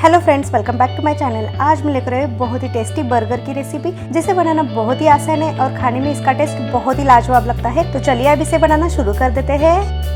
Hello friends, welcome back to my channel. आज मैं लेकर आई बहुत ही टेस्टी बर्गर की रेसिपी, जिसे बनाना बहुत ही आसान है और खाने में इसका टेस्ट बहुत ही लाजवाब लगता है। तो चलिए अब इसे बनाना शुरू कर देते हैं।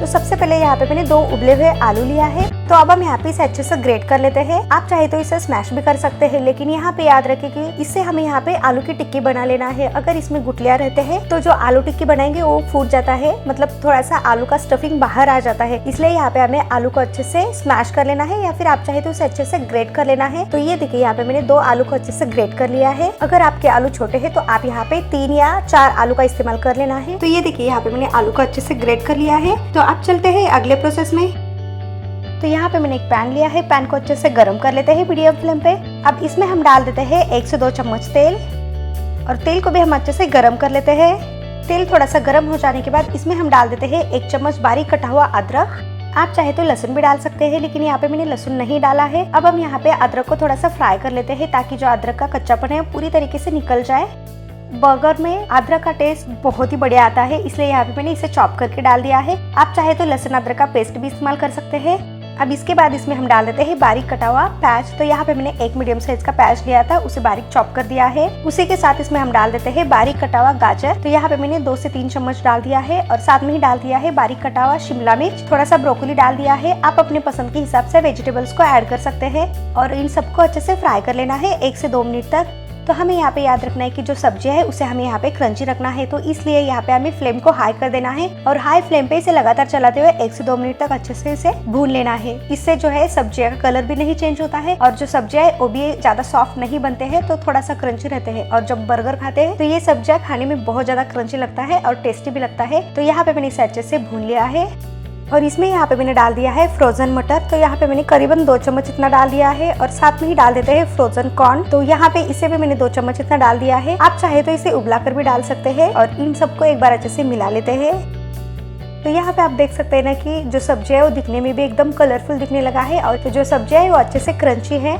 तो सबसे पहले यहाँ पे मैंने 2 उबले हुए आलू लिया है। तो अब हम यहाँ पे इसे अच्छे से ग्रेट कर लेते हैं। आप चाहे तो इसे स्मैश भी कर सकते हैं, लेकिन यहाँ पे याद रखें कि इससे हमें यहाँ पे आलू की टिक्की बना लेना है। अगर इसमें गुठलियाँ रहते हैं तो जो आलू टिक्की बनाएंगे वो फूट जाता है, मतलब थोड़ा सा आलू का स्टफिंग बाहर आ जाता है। इसलिए यहाँ पे हमें आलू को अच्छे से स्मैश कर लेना है, या फिर आप चाहे तो इसे अच्छे से ग्रेट कर लेना है। तो ये देखिए यहाँ पे मैंने 2 आलू को अच्छे से ग्रेट कर लिया है। अगर आपके आलू छोटे हैं तो आप यहाँ पे 3 या 4 आलू का इस्तेमाल कर लेना है। तो ये देखिए यहाँ पे मैंने आलू को अच्छे से ग्रेट कर लिया है। तो अब चलते हैं अगले प्रोसेस में। तो यहाँ पे मैंने एक पैन लिया है। पैन को अच्छे से गर्म कर लेते हैं मीडियम फ्लेम पे। अब इसमें हम डाल देते हैं 1 से 2 चम्मच तेल, और तेल को भी हम अच्छे से गर्म कर लेते हैं। तेल थोड़ा सा गर्म हो जाने के बाद इसमें हम डाल देते हैं 1 चम्मच बारीक कटा हुआ अदरक। आप चाहे तो लहसुन भी डाल सकते हैं, लेकिन यहाँ पे मैंने लहसुन नहीं डाला है। अब हम यहाँ पे अदरक को थोड़ा सा फ्राई कर लेते हैं, ताकि जो अदरक का कच्चापन है पूरी तरीके से निकल जाए। बर्गर में अदरक का टेस्ट बहुत ही बढ़िया आता है, इसलिए यहाँ पे मैंने इसे चॉप करके डाल दिया है। आप चाहे तो लहसुन अदरक का पेस्ट भी इस्तेमाल कर सकते हैं। अब इसके बाद इसमें हम डाल देते हैं बारीक कटा हुआ प्याज। तो यहाँ पे मैंने 1 मीडियम साइज का प्याज लिया था, उसे बारीक चॉप कर दिया है। उसी के साथ इसमें हम डाल देते हैं बारीक कटा हुआ गाजर। तो यहाँ पे मैंने 2 से 3 चम्मच डाल दिया है, और साथ में ही डाल दिया है बारीक कटा हुआ शिमला मिर्च, थोड़ा सा ब्रोकोली डाल दिया है। आप अपने पसंद के हिसाब से वेजिटेबल्स को ऐड कर सकते हैं, और इन सबको अच्छे से फ्राई कर लेना है 1 से 2 मिनट तक। तो हमें यहाँ पे याद रखना है कि जो सब्जी है उसे हमें यहाँ पे क्रंची रखना है। तो इसलिए यहाँ पे हमें फ्लेम को हाई कर देना है, और हाई फ्लेम पे इसे लगातार चलाते हुए 1 से 2 मिनट तक अच्छे से इसे भून लेना है। इससे जो है सब्जियों का कलर भी नहीं चेंज होता है, और जो सब्जियां है वो भी ज्यादा सॉफ्ट नहीं बनते हैं, तो थोड़ा सा क्रंची रहते हैं। और जब बर्गर खाते हैं तो ये सब्जियां खाने में बहुत ज्यादा क्रंची लगता है और टेस्टी भी लगता है। तो यहाँ पे मैंने इसे अच्छे से भून लिया है, और इसमें यहाँ पे मैंने डाल दिया है फ्रोजन मटर। तो यहाँ पे मैंने करीबन 2 चम्मच इतना डाल दिया है, और साथ में ही डाल देते हैं फ्रोजन कॉर्न। तो यहाँ पे इसे भी मैंने 2 चम्मच इतना डाल दिया है। आप चाहे तो इसे उबला कर भी डाल सकते हैं, और इन सबको एक बार अच्छे से मिला लेते हैं। तो यहाँ पे आप देख सकते हैं ना कि जो सब्जी है वो दिखने में भी एकदम कलरफुल दिखने लगा है, और जो सब्जी है वो अच्छे से क्रंची है।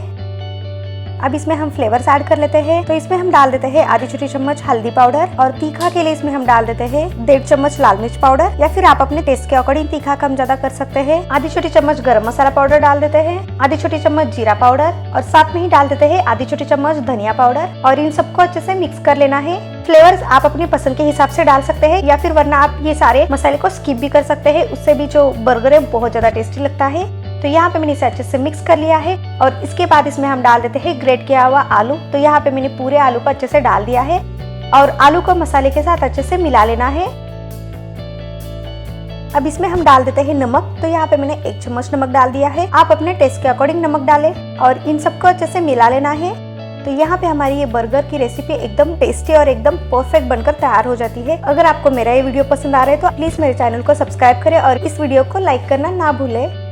अब इसमें हम फ्लेवर्स ऐड कर लेते हैं। तो इसमें हम डाल देते हैं आधी छोटी चम्मच हल्दी पाउडर, और तीखा के लिए इसमें हम डाल देते हैं 1.5 चम्मच लाल मिर्च पाउडर, या फिर आप अपने टेस्ट के अकॉर्डिंग तीखा कम ज्यादा कर सकते हैं। आधी छोटी चम्मच गरम मसाला पाउडर डाल देते हैं, आधी छोटी चम्मच जीरा पाउडर, और साथ में ही डाल देते हैं आधी छोटी चम्मच धनिया पाउडर, और इन सबको अच्छे से मिक्स कर लेना है। फ्लेवर्स आप अपनी पसंद के हिसाब से डाल सकते हैं, या फिर वरना आप ये सारे मसाले को स्किप भी कर सकते हैं। उससे भी जो बर्गर है बहुत ज्यादा टेस्टी लगता है। तो यहाँ पे मैंने इसे अच्छे से मिक्स कर लिया है, और इसके बाद इसमें हम डाल देते हैं ग्रेट किया हुआ आलू। तो यहाँ पे मैंने पूरे आलू को अच्छे से डाल दिया है, और आलू को मसाले के साथ अच्छे से मिला लेना है। अब इसमें हम डाल देते हैं नमक। तो यहाँ पे मैंने 1 चम्मच नमक डाल दिया है। आप अपने टेस्ट के अकॉर्डिंग नमक डालें, और इन सबको अच्छे से मिला लेना है। तो यहाँ पे हमारी ये बर्गर की रेसिपी एकदम टेस्टी और एकदम परफेक्ट बनकर तैयार हो जाती है। अगर आपको मेरा ये वीडियो पसंद आ रहा है तो प्लीज मेरे चैनल को सब्सक्राइब करें, और इस वीडियो को लाइक करना ना भूलें।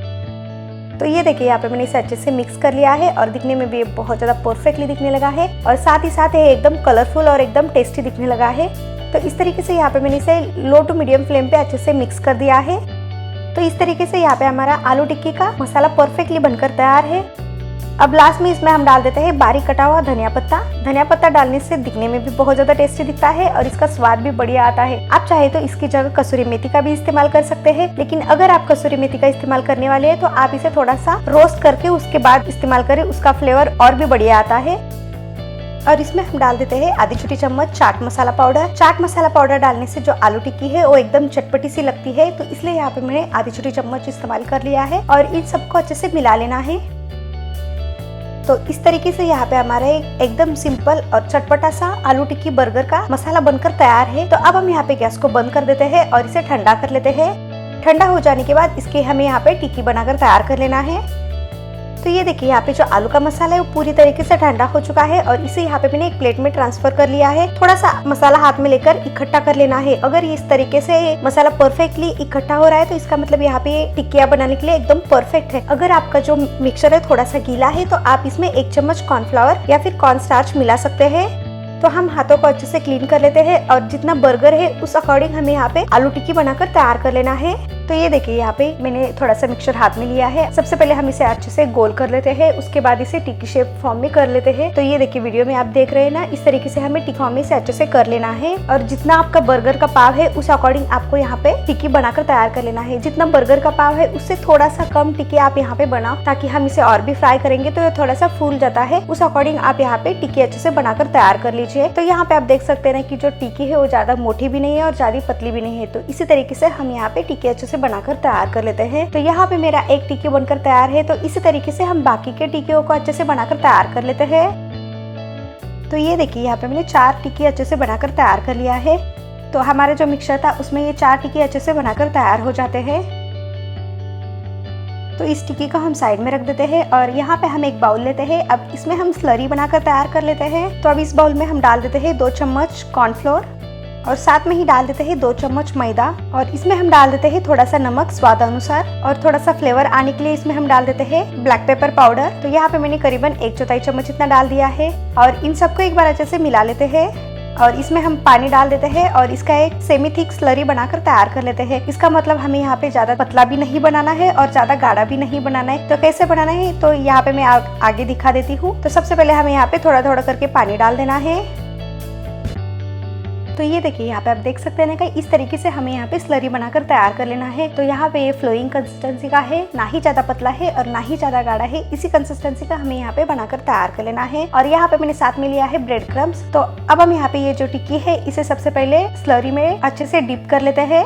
तो ये देखिए यहाँ पे मैंने इसे अच्छे से मिक्स कर लिया है, और दिखने में भी बहुत ज़्यादा परफेक्टली दिखने लगा है, और साथ ही साथ ये एकदम कलरफुल और एकदम टेस्टी दिखने लगा है। तो इस तरीके से यहाँ पे मैंने इसे लो टू मीडियम फ्लेम पे अच्छे से मिक्स कर दिया है। तो इस तरीके से यहाँ पे हमारा आलू टिक्की का मसाला परफेक्टली बनकर तैयार है। अब लास्ट में इसमें हम डाल देते हैं बारीक कटा हुआ धनिया पत्ता। धनिया पत्ता डालने से दिखने में भी बहुत ज्यादा टेस्टी दिखता है, और इसका स्वाद भी बढ़िया आता है। आप चाहे तो इसकी जगह कसूरी मेथी का भी इस्तेमाल कर सकते हैं, लेकिन अगर आप कसूरी मेथी का इस्तेमाल करने वाले हैं तो आप इसे थोड़ा सा रोस्ट करके उसके बाद इस्तेमाल करें, उसका फ्लेवर और भी बढ़िया आता है। और इसमें हम डाल देते हैं आधी छोटी चम्मच चाट मसाला पाउडर। चाट मसाला पाउडर डालने से जो आलू टिक्की है वो एकदम चटपटी सी लगती है, तो इसलिए यहाँ पे मैंने आधी छोटी चम्मच इस्तेमाल कर लिया है, और इन सबको अच्छे से मिला लेना है। तो इस तरीके से यहाँ पे हमारा एकदम सिंपल और चटपटा सा आलू टिक्की बर्गर का मसाला बनकर तैयार है। तो अब हम यहाँ पे गैस को बंद कर देते हैं, और इसे ठंडा कर लेते हैं। ठंडा हो जाने के बाद इसके हमें यहाँ पे टिक्की बनाकर तैयार कर लेना है। तो ये देखिए यहाँ पे जो आलू का मसाला है वो पूरी तरीके से ठंडा हो चुका है, और इसे यहाँ पे मैंने एक प्लेट में ट्रांसफर कर लिया है। थोड़ा सा मसाला हाथ में लेकर इकट्ठा कर लेना है। अगर इस तरीके से मसाला परफेक्टली इकट्ठा हो रहा है तो इसका मतलब यहाँ पे टिक्कियाँ बनाने के लिए एकदम परफेक्ट है। अगर आपका जो मिक्सचर है थोड़ा सा गीला है तो आप इसमें 1 चम्मच कॉर्नफ्लावर या फिर कॉर्न स्टार्च मिला सकते हैं। तो हम हाथों को अच्छे से क्लीन कर लेते हैं, और जितना बर्गर है उस अकॉर्डिंग हमें यहाँ पे आलू टिक्की बनाकर तैयार कर लेना है। तो ये देखिए यहाँ पे मैंने थोड़ा सा मिक्सचर हाथ में लिया है। सबसे पहले हम इसे अच्छे से गोल कर लेते हैं, उसके बाद इसे टिक्की शेप फॉर्म में कर लेते हैं। तो ये देखिए वीडियो में आप देख रहे हैं ना, इस तरीके से हमें टिक्की फॉर्म में इसे अच्छे से कर लेना है। और जितना आपका बर्गर का पाव है उस अकॉर्डिंग आपको यहाँ पे टिक्की बनाकर तैयार कर लेना है। जितना बर्गर का पाव है उससे थोड़ा सा कम टिक्की आप यहाँ पे बनाओ, ताकि हम इसे और भी फ्राई करेंगे तो ये थोड़ा सा फूल जाता है। उस अकॉर्डिंग आप यहाँ पे टिक्की अच्छे से बनाकर तैयार कर लीजिए। तो यहाँ पे आप देख सकते हैं कि जो टिक्की है वो ज्यादा मोटी भी नहीं है और ज्यादा पतली भी नहीं है। तो इसी तरीके से हम यहाँ पे टिक्की अच्छे से बनाकर तैयार कर लेते हैं। तो यहाँ पे मेरा एक टिक्की बनकर तैयार है। तो इसी तरीके से हम बाकी के टिक्कियों को अच्छे से बनाकर तैयार कर लेते हैं। तो ये देखिए यहाँ पे मैंने 4 टिक्की अच्छे से बनाकर तैयार कर लिया है। तो हमारा जो मिक्सचर था उसमें ये 4 टिक्की अच्छे से बनाकर तैयार हो जाते हैं। तो इस टिक्की को हम साइड में रख देते हैं और यहाँ पे हम एक बाउल लेते हैं। अब इसमें हम स्लरी बनाकर तैयार कर लेते हैं। तो अब इस बाउल में हम डाल देते हैं 2 चम्मच कॉर्नफ्लोर और साथ में ही डाल देते हैं 2 चम्मच मैदा और इसमें हम डाल देते हैं थोड़ा सा नमक स्वाद अनुसार और थोड़ा सा फ्लेवर आने के लिए इसमें हम डाल देते हैं ब्लैक पेपर पाउडर। तो यहाँ पे मैंने करीबन 1/4 चम्मच इतना डाल दिया है और इन सबको एक बार अच्छे से मिला लेते हैं और इसमें हम पानी डाल देते हैं और इसका एक सेमी थिक स्लरी बनाकर तैयार कर लेते हैं। इसका मतलब हमें यहाँ पे ज्यादा पतला भी नहीं बनाना है और ज्यादा गाढ़ा भी नहीं बनाना है। तो कैसे बनाना है तो यहाँ पे मैं आगे दिखा देती हूँ। तो सबसे पहले हमें यहाँ पे थोड़ा थोड़ा करके पानी डाल देना है। तो ये देखिए यहाँ पे आप देख सकते हैं कि इस तरीके से हमें यहाँ पे स्लरी बनाकर तैयार कर लेना है। तो यहाँ पे ये फ्लोइंग कंसिस्टेंसी का है, ना ही ज्यादा पतला है और ना ही ज्यादा गाढ़ा है। इसी कंसिस्टेंसी का हमें यहाँ पे बनाकर तैयार कर लेना है। और यहाँ पे मैंने साथ में लिया है ब्रेड क्रम्स। तो अब हम यहाँ पे ये जो टिक्की है इसे सबसे पहले स्लरी में अच्छे से डिप कर लेते हैं।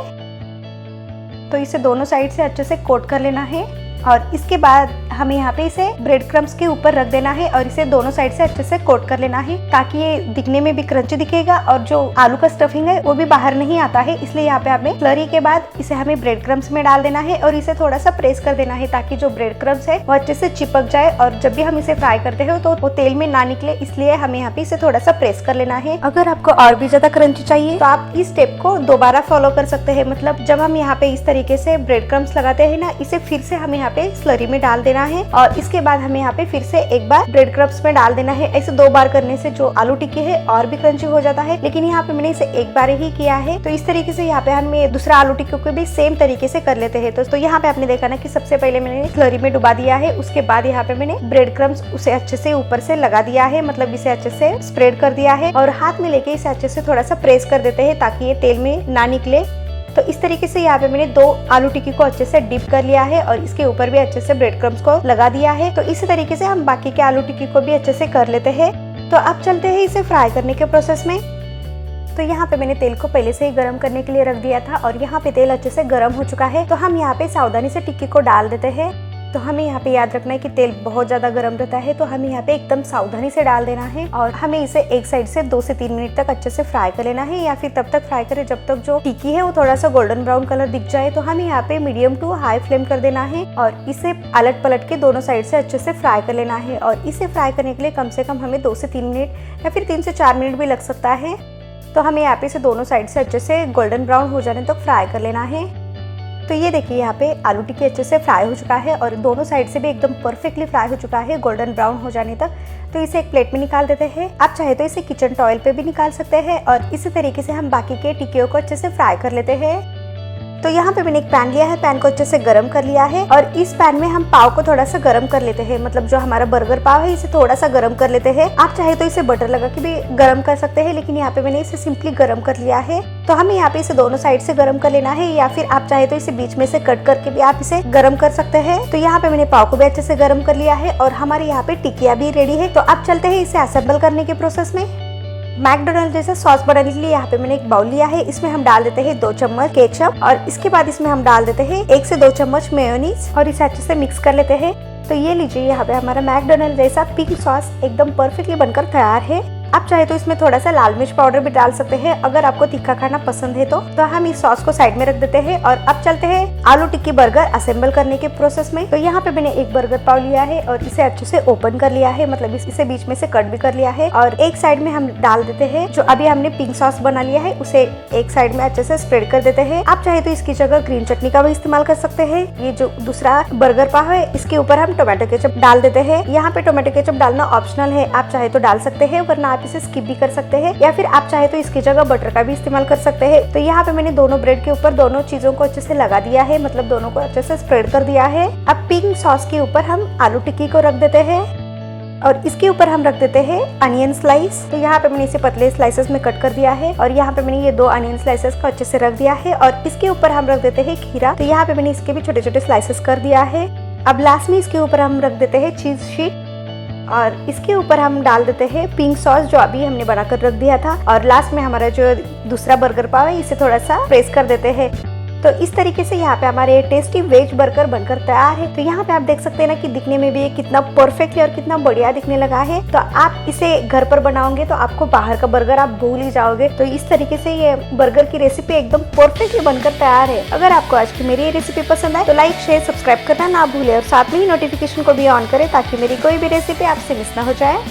तो इसे दोनों साइड से अच्छे से कोट कर लेना है और इसके बाद हमें यहाँ पे इसे ब्रेड क्रम्स के ऊपर रख देना है और इसे दोनों साइड से अच्छे से कोट कर लेना है, ताकि ये दिखने में भी क्रंची दिखेगा और जो आलू का स्टफिंग है वो भी बाहर नहीं आता है। इसलिए यहाँ पे हमें स्लरी के बाद इसे हमें ब्रेड क्रम्स में डाल देना है और इसे थोड़ा सा प्रेस कर देना है, ताकि जो ब्रेड क्रम्स है वो अच्छे से चिपक जाए और जब भी हम इसे फ्राई करते हैं तो वो तेल में ना निकले। इसलिए हमें यहाँ पे इसे थोड़ा सा प्रेस कर लेना है। अगर आपको और भी ज्यादा क्रंची चाहिए तो आप इस स्टेप को दोबारा फॉलो कर सकते हैं। मतलब जब हम यहाँ पे इस तरीके से ब्रेड क्रम्स लगाते हैं ना, इसे फिर से हमें यहाँ पे स्लरी में डाल देना है और इसके बाद हमें यहाँ पे फिर से एक बार ब्रेड क्रम्स में डाल देना है। ऐसे 2 बार करने से जो आलू टिक्की है और भी क्रंची हो जाता है, लेकिन यहाँ पे मैंने इसे एक बार ही किया है। तो इस तरीके से यहाँ पे हम दूसरा आलू टिक्की को भी सेम तरीके से कर लेते हैं। तो यहाँ पे आपने देखा ना कि सबसे पहले मैंने स्लरी में डुबा दिया है, उसके बाद यहाँ पे मैंने ब्रेड क्रम्स उसे अच्छे से ऊपर से लगा दिया है, मतलब इसे अच्छे से स्प्रेड कर दिया है और हाथ में लेके इसे अच्छे से थोड़ा सा प्रेस कर देते हैं ताकि ये तेल में ना निकले। तो इस तरीके से यहाँ पे मैंने 2 आलू टिक्की को अच्छे से डिप कर लिया है और इसके ऊपर भी अच्छे से ब्रेड क्रम्स को लगा दिया है। तो इसी तरीके से हम बाकी के आलू टिक्की को भी अच्छे से कर लेते हैं। तो अब चलते हैं इसे फ्राई करने के प्रोसेस में। तो यहाँ पे मैंने तेल को पहले से ही गर्म करने के लिए रख दिया था और यहाँ पे तेल अच्छे से गर्म हो चुका है। तो हम यहाँ पे सावधानी से टिक्की को डाल देते हैं। तो हमें यहाँ पे याद रखना है कि तेल बहुत ज्यादा गर्म रहता है, तो हमें यहाँ पे एकदम सावधानी से डाल देना है और हमें इसे एक साइड से 2 से 3 मिनट तक अच्छे से फ्राई कर लेना है, या फिर तब तक फ्राई करें जब तक जो टिक्की है वो थोड़ा सा गोल्डन ब्राउन कलर दिख जाए। तो हमें यहाँ पे मीडियम टू हाई फ्लेम कर देना है और इसे अलट पलट के दोनों साइड से अच्छे से फ्राई कर लेना है। और इसे फ्राई करने के लिए कम से कम हमें 2 से 3 मिनट या फिर 3 से 4 मिनट भी लग सकता है। तो हमें यहाँ पे इसे दोनों साइड से अच्छे से गोल्डन ब्राउन हो जाने तक फ्राई कर लेना है। तो ये देखिए यहाँ पे आलू टिक्की अच्छे से फ्राई हो चुका है और दोनों साइड से भी एकदम परफेक्टली फ्राई हो चुका है गोल्डन ब्राउन हो जाने तक। तो इसे एक प्लेट में निकाल देते हैं। आप चाहे तो इसे किचन टॉयल पे भी निकाल सकते हैं और इसी तरीके से हम बाकी के टिक्कियों को अच्छे से फ्राई कर लेते हैं। तो यहाँ पे मैंने एक पैन लिया है, पैन को अच्छे से गर्म कर लिया है और इस पैन में हम पाव को थोड़ा सा गर्म कर लेते हैं। मतलब जो हमारा बर्गर पाव है इसे थोड़ा सा गर्म कर लेते हैं। आप चाहे तो इसे बटर लगा के भी गर्म कर सकते हैं, लेकिन यहाँ पे मैंने इसे सिंपली गर्म कर लिया है। तो हमें यहाँ पे इसे दोनों साइड से गर्म कर लेना है, या फिर आप चाहे तो इसे बीच में से कट करके भी आप इसे गर्म कर सकते हैं। तो यहाँ पे मैंने पाव को भी अच्छे से गर्म कर लिया है और हमारे यहाँ पे टिक्किया भी रेडी है। तो अब चलते हैं इसे असेंबल करने के प्रोसेस में। मैकडोनल्ड जैसा सॉस बनाने के लिए यहाँ पे मैंने एक बाउल लिया है। इसमें हम डाल देते हैं 2 चम्मच केचप और इसके बाद इसमें हम डाल देते हैं 1 से 2 चम्मच मेयोनीज और इसे अच्छे से मिक्स कर लेते हैं। तो ये लीजिए यहाँ पे हमारा मैकडोनल्ड जैसा पिंक सॉस एकदम परफेक्टली बनकर तैयार है। आप चाहे तो इसमें थोड़ा सा लाल मिर्च पाउडर भी डाल सकते हैं अगर आपको तीखा खाना पसंद है। तो हम इस सॉस को साइड में रख देते हैं और अब चलते हैं आलू टिक्की बर्गर असेंबल करने के प्रोसेस में। तो यहाँ पे मैंने एक बर्गर पाव लिया है और इसे अच्छे से ओपन कर लिया है, मतलब इसे बीच में से कट भी कर लिया है और एक साइड में हम डाल देते हैं जो अभी हमने पिंक सॉस बना लिया है, उसे एक साइड में अच्छे से स्प्रेड कर देते हैं। आप चाहे तो इसकी जगह ग्रीन चटनी का भी इस्तेमाल कर सकते हैं। ये जो दूसरा बर्गर पाव है इसके ऊपर हम टोमेटो केचप डाल देते हैं। यहाँ पे टोमेटो केचप डालना ऑप्शनल है, आप चाहे तो डाल सकते हैं, वरना आप आप इसे स्किप भी कर सकते हैं, या फिर आप चाहे तो इसकी जगह बटर का भी इस्तेमाल कर सकते हैं। तो यहाँ पे मैंने दोनों ब्रेड के ऊपर दोनों चीजों को अच्छे से लगा दिया है, मतलब दोनों को अच्छे से स्प्रेड कर दिया है। अब पिंक सॉस के ऊपर हम आलू टिक्की को रख देते हैं और इसके ऊपर हम रख देते हैं अनियन स्लाइस। तो यहाँ पे मैंने इसे पतले स्लाइसेस में कट कर दिया है और यहाँ पे मैंने ये 2 अनियन स्लाइसेस को अच्छे से रख दिया है। और इसके ऊपर हम रख देते हैं खीरा। तो यहाँ पे मैंने इसके भी छोटे छोटे स्लाइसेस कर दिया है। अब लास्ट में इसके ऊपर हम रख देते हैं चीज शीट और इसके ऊपर हम डाल देते हैं पिंक सॉस जो अभी हमने बनाकर रख दिया था। और लास्ट में हमारा जो दूसरा बर्गर पाव है इसे थोड़ा सा प्रेस कर देते हैं। तो इस तरीके से यहाँ पे हमारे टेस्टी वेज बर्गर बनकर तैयार है। तो यहाँ पे आप देख सकते हैं ना कि दिखने में भी ये कितना परफेक्टली और कितना बढ़िया दिखने लगा है। तो आप इसे घर पर बनाओगे तो आपको बाहर का बर्गर आप भूल ही जाओगे। तो इस तरीके से ये बर्गर की रेसिपी एकदम परफेक्टली बनकर तैयार है। अगर आपको आज की मेरी ये रेसिपी पसंद आए तो लाइक शेयर सब्सक्राइब करना ना भूले और साथ में ही नोटिफिकेशन को भी ऑन करें ताकि मेरी कोई भी रेसिपी आपसे मिस ना हो जाए।